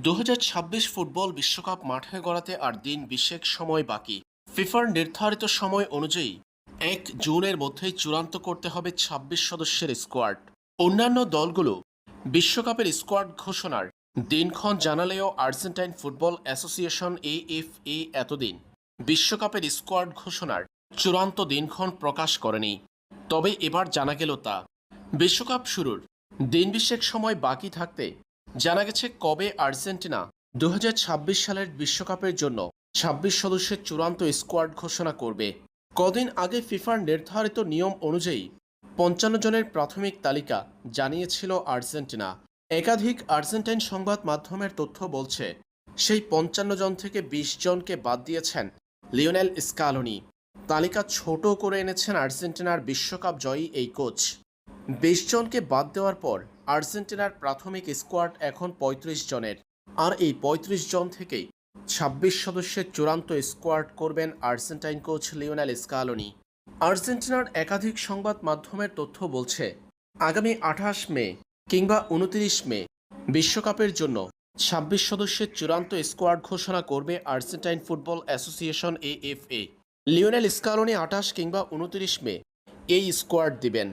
2026 football বিশ্বকাপ মাঠে গড়াতে আর দিন 20 সময় বাকি। ফিফার নির্ধারিত সময় অনুযায়ী 1 জুনের মধ্যেই চূড়ান্ত করতে হবে 26 সদস্যের স্কোয়াড। অন্যান্য দলগুলো বিশ্বকাপের স্কোয়াড ঘোষণার দিনক্ষণ জানালেও আর্জেন্টাইন ফুটবল অ্যাসোসিয়েশন এএফএ এতদিন বিশ্বকাপের স্কোয়াড ঘোষণার চূড়ান্ত দিনক্ষণ প্রকাশ করেনি। তবে এবার জানা গেল তা বিশ্বকাপ শুরুর দিন 20 সময় বাকি থাকতে জানা গেছে কবে আর্জেন্টিনা 2026 সালের বিশ্বকাপের জন্য 26 সদস্যের চূড়ান্ত স্কোয়াড ঘোষণা করবে। কদিন আগে ফিফার নির্ধারিত নিয়ম অনুযায়ী 55 জনের প্রাথমিক তালিকা জানিয়েছিল আর্জেন্টিনা। একাধিক আর্জেন্টাইন সংবাদ মাধ্যমের তথ্য বলছে সেই 55 জন থেকে 20 জনকে বাদ দিয়েছেন লিওনেল স্কালোনি। তালিকা ছোট করে এনেছেন আর্জেন্টিনার বিশ্বকাপ জয়ী এই কোচ। 20 জনকে বাদ দেওয়ার পর আর্জেন্টিনার প্রাথমিক স্কোয়াড এখন 35 জনের। আর এই 35 জন থেকেই 26 সদস্যের চূড়ান্ত স্কোয়াড করবেন আর্জেন্টাইন কোচ লিওনেল স্কালোনি। আর্জেন্টিনার একাধিক সংবাদ মাধ্যমের তথ্য বলছে আগামী 28 মে কিংবা 29 মে বিশ্বকাপের জন্য 26 সদস্যের চূড়ান্ত স্কোয়াড ঘোষণা করবে Argentine football association AFA. Lionel Scaloni 28 কিংবা 29 মে এই স্কোয়াড দিবেন।